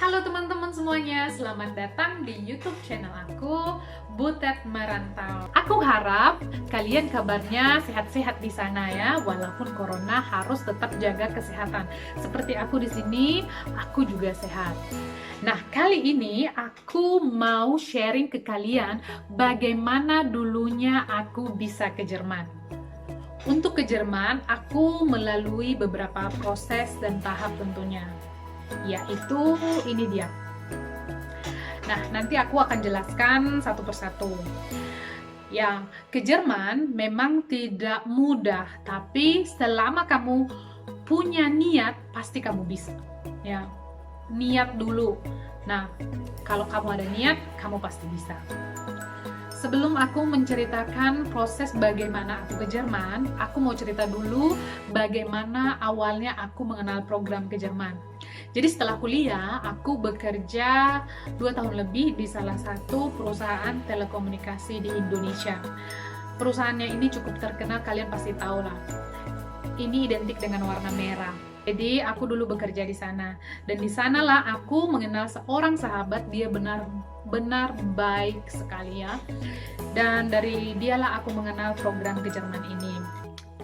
Halo teman-teman semuanya, selamat datang di YouTube channel aku, Butet Merantau. Aku harap kalian kabarnya sehat-sehat di sana ya, walaupun corona harus tetap jaga kesehatan. Seperti aku di sini, aku juga sehat. Nah, kali ini aku mau sharing ke kalian bagaimana dulunya aku bisa ke Jerman. Untuk ke Jerman, aku melalui beberapa proses dan tahap tentunya. Yaitu ini dia. Nah, nanti aku akan jelaskan satu persatu. Yang ke Jerman memang tidak mudah, tapi selama kamu punya niat, pasti kamu bisa. Ya, niat dulu. Nah, kalau kamu ada niat, kamu pasti bisa. Sebelum aku menceritakan proses bagaimana aku ke Jerman, aku mau cerita dulu bagaimana awalnya aku mengenal program ke Jerman. Jadi setelah kuliah, aku bekerja 2 tahun lebih di salah satu perusahaan telekomunikasi di Indonesia. Perusahaannya ini cukup terkenal, kalian pasti tahu lah. Ini identik dengan warna merah. Jadi aku dulu bekerja di sana, dan di sanalah aku mengenal seorang sahabat. Dia benar-benar baik sekali ya, dan dari dialah aku mengenal program ke Jerman ini.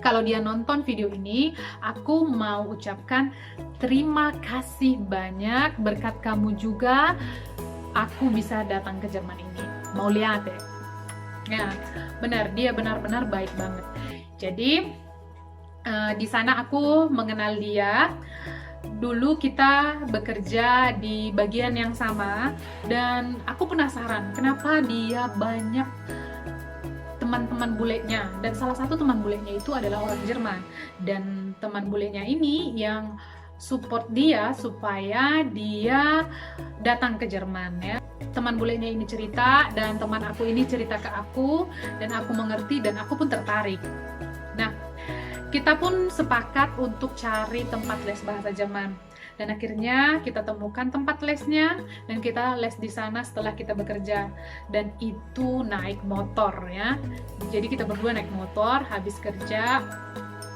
Kalau dia nonton video ini, aku mau ucapkan terima kasih banyak, berkat kamu juga aku bisa datang ke Jerman ini. Mau lihat ya? Ya, benar, dia benar-benar baik banget. Jadi di sana aku mengenal dia. Dulu kita bekerja di bagian yang sama, dan aku penasaran kenapa dia banyak teman-teman bulenya, dan salah satu teman bulenya itu adalah orang Jerman, dan teman bulenya ini yang support dia supaya dia datang ke Jerman ya. Teman bulenya ini cerita, dan teman aku ini cerita ke aku, dan aku mengerti, dan aku pun tertarik. Nah, kita pun sepakat untuk cari tempat les bahasa Jerman, dan akhirnya kita temukan tempat lesnya, dan kita les di sana setelah kita bekerja. Dan itu naik motor ya, jadi kita berdua naik motor, habis kerja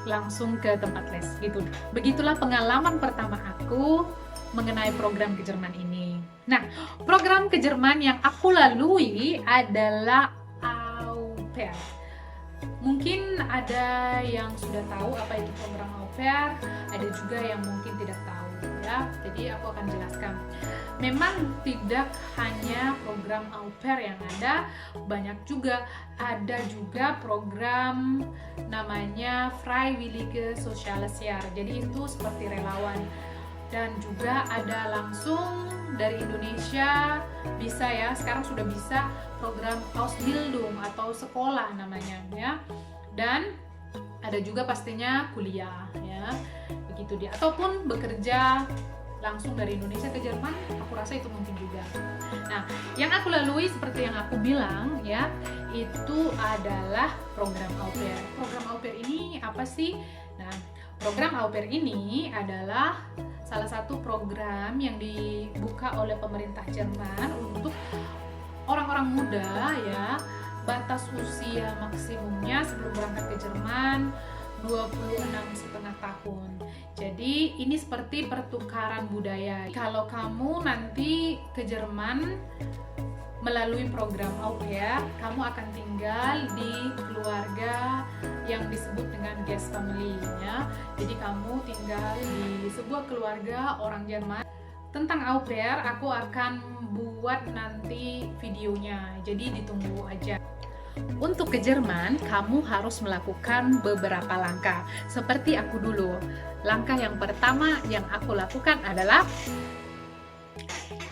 langsung ke tempat les gitu. Begitulah pengalaman pertama aku mengenai program ke Jerman ini. Nah, program ke Jerman yang aku lalui adalah au pair. Mungkin ada yang sudah tahu apa itu program au pair, ada juga yang mungkin tidak tahu ya. Jadi aku akan jelaskan. Memang tidak hanya program au pair yang ada, banyak juga. Ada juga program namanya Freiwillige Soziales Jahr. Jadi itu seperti relawan. Dan juga ada langsung dari Indonesia, bisa ya, sekarang sudah bisa program Ausbildung atau sekolah namanya ya. Dan ada juga pastinya kuliah ya, begitu dia, ataupun bekerja langsung dari Indonesia ke Jerman. Aku rasa itu mungkin juga. Nah, yang aku lalui seperti yang aku bilang ya, itu adalah program au pair. Program au pair ini apa sih? Nah, program au pair ini adalah salah satu program yang dibuka oleh pemerintah Jerman untuk orang-orang muda ya. Batas usia maksimumnya sebelum berangkat ke Jerman 26,5 tahun. Jadi ini seperti pertukaran budaya. Kalau kamu nanti ke Jerman melalui program au pair, kamu akan tinggal di keluarga yang disebut dengan guest family ya. Jadi kamu tinggal di sebuah keluarga orang Jerman. Tentang au pair aku akan buat nanti videonya, jadi ditunggu aja. Untuk ke Jerman, kamu harus melakukan beberapa langkah. Seperti aku dulu. Langkah yang pertama yang aku lakukan adalah,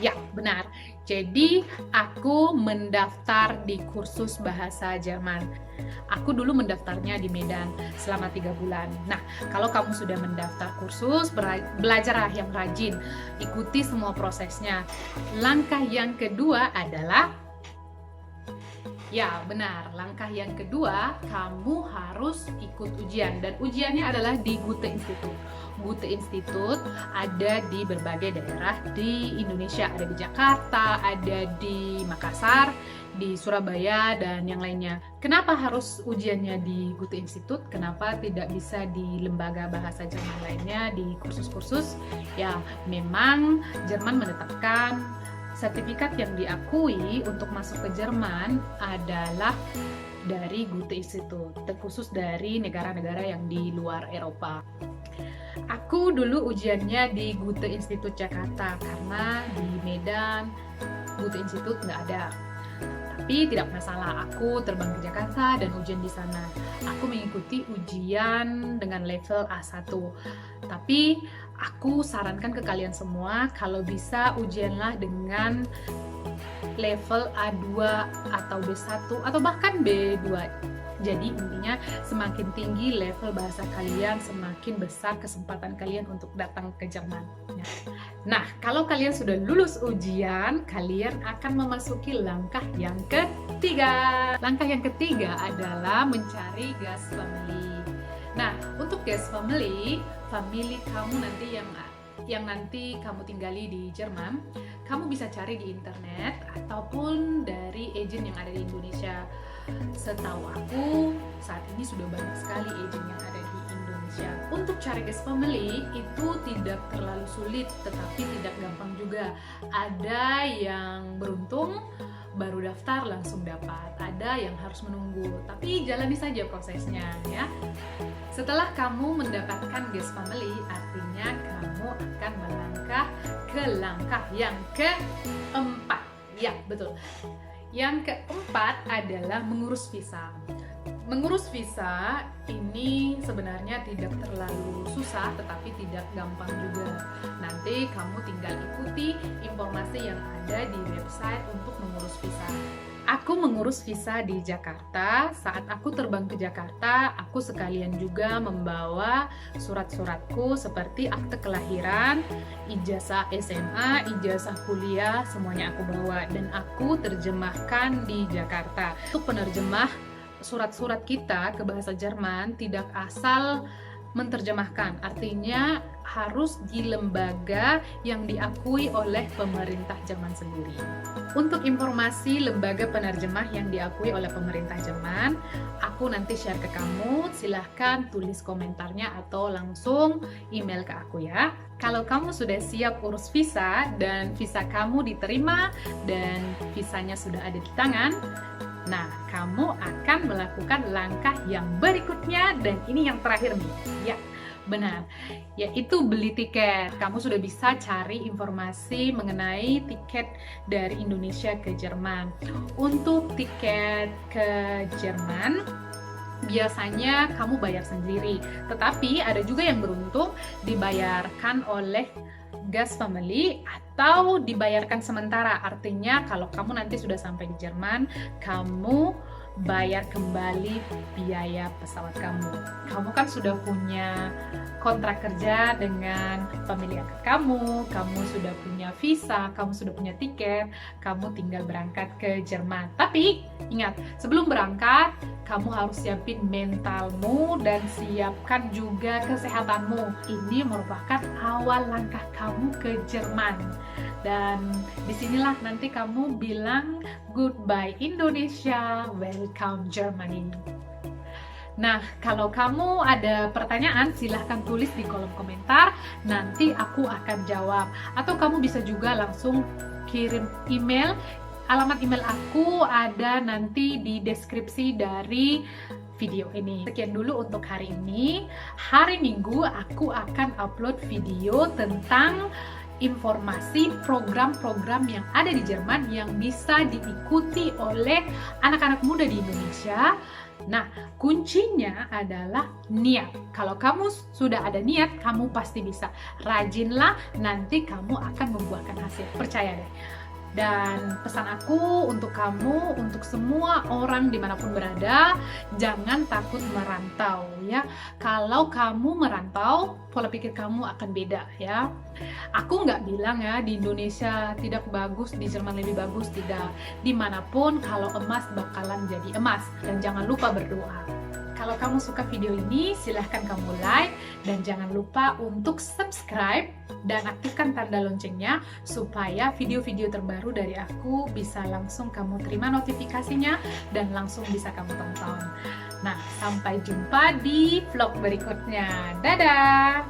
ya benar, jadi aku mendaftar di kursus bahasa Jerman. Aku dulu mendaftarnya di Medan selama 3 bulan. Nah, kalau kamu sudah mendaftar kursus, belajarlah yang rajin, ikuti semua prosesnya. Langkah yang kedua adalah, Ya, benar. Langkah yang kedua, kamu harus ikut ujian. Dan ujiannya adalah di Goethe Institut. Goethe Institut ada di berbagai daerah di Indonesia. Ada di Jakarta, ada di Makassar, di Surabaya, dan yang lainnya. Kenapa harus ujiannya di Goethe Institut? Kenapa tidak bisa di lembaga bahasa Jerman lainnya, di kursus-kursus? Ya, memang Jerman menetapkan sertifikat yang diakui untuk masuk ke Jerman adalah dari Goethe Institut, terkhusus dari negara-negara yang di luar Eropa. Aku dulu ujiannya di Goethe Institut Jakarta karena di Medan Goethe Institut nggak ada. Tapi tidak masalah, aku terbang ke Jakarta dan ujian di sana. Aku mengikuti ujian dengan level A1. Tapi aku sarankan ke kalian semua, kalau bisa ujianlah dengan level A2 atau B1 atau bahkan B2. Jadi intinya semakin tinggi level bahasa kalian, semakin besar kesempatan kalian untuk datang ke Jerman. Nah, kalau kalian sudah lulus ujian, kalian akan memasuki langkah yang ketiga. Langkah yang ketiga adalah mencari guest family. Nah, untuk guest family kamu nanti yang nanti kamu tinggali di Jerman, kamu bisa cari di internet ataupun dari agen yang ada di Indonesia. Setahu aku, saat ini sudah banyak sekali agen yang ada di Indonesia. Untuk cari guest family itu tidak terlalu sulit, tetapi tidak gampang juga. Ada yang beruntung, baru daftar langsung dapat. Ada yang harus menunggu, tapi jalani saja prosesnya ya. Setelah kamu mendapatkan guest family, artinya kamu akan melangkah ke langkah yang keempat. Ya, betul. Yang keempat adalah mengurus visa. Mengurus visa ini sebenarnya tidak terlalu susah, tetapi tidak gampang juga. Nanti kamu tinggal ikuti informasi yang ada di website untuk mengurus visa. Aku mengurus visa di Jakarta. Saat aku terbang ke Jakarta, aku sekalian juga membawa surat-suratku seperti akte kelahiran, ijazah SMA, ijazah kuliah, semuanya aku bawa dan aku terjemahkan di Jakarta. Untuk penerjemah surat-surat kita ke bahasa Jerman tidak asal menterjemahkan, artinya harus di lembaga yang diakui oleh pemerintah Jerman sendiri. Untuk informasi lembaga penerjemah yang diakui oleh pemerintah Jerman, aku nanti share ke kamu. Silahkan tulis komentarnya atau langsung email ke aku ya. Kalau kamu sudah siap urus visa dan visa kamu diterima dan visanya sudah ada di tangan, nah, kamu akan melakukan langkah yang berikutnya dan ini yang terakhir nih. Ya, benar. Yaitu beli tiket. Kamu sudah bisa cari informasi mengenai tiket dari Indonesia ke Jerman. Untuk tiket ke Jerman, biasanya kamu bayar sendiri. Tetapi ada juga yang beruntung dibayarkan oleh guest family atau dibayarkan sementara. Artinya kalau kamu nanti sudah sampai di Jerman, kamu bayar kembali biaya pesawat kamu. Kamu kan sudah punya kontrak kerja dengan pemilik angkat kamu sudah punya visa, kamu sudah punya tiket, kamu tinggal berangkat ke Jerman. Tapi ingat, sebelum berangkat, kamu harus siapin mentalmu dan siapkan juga kesehatanmu. Ini merupakan awal langkah kamu ke Jerman. Dan disinilah nanti kamu bilang goodbye Indonesia, welcome Germany. Nah, kalau kamu ada pertanyaan, silahkan tulis di kolom komentar, nanti aku akan jawab. Atau kamu bisa juga langsung kirim email. Alamat email aku ada nanti di deskripsi dari video ini. Sekian dulu untuk hari ini. Hari Minggu aku akan upload video tentang informasi program-program yang ada di Jerman yang bisa diikuti oleh anak-anak muda di Indonesia. Nah, kuncinya adalah niat. Kalau kamu sudah ada niat, kamu pasti bisa. Rajinlah, nanti kamu akan membuahkan hasil. Percaya deh. Dan pesan aku untuk kamu, untuk semua orang dimanapun berada, jangan takut merantau ya. Kalau kamu merantau, pola pikir kamu akan beda ya. Aku nggak bilang ya di Indonesia tidak bagus, di Jerman lebih bagus, tidak. Dimanapun kalau emas bakalan jadi emas. Dan jangan lupa berdoa. Kalau kamu suka video ini, silahkan kamu like dan jangan lupa untuk subscribe dan aktifkan tanda loncengnya supaya video-video terbaru dari aku bisa langsung kamu terima notifikasinya dan langsung bisa kamu tonton. Nah, sampai jumpa di vlog berikutnya. Dadah!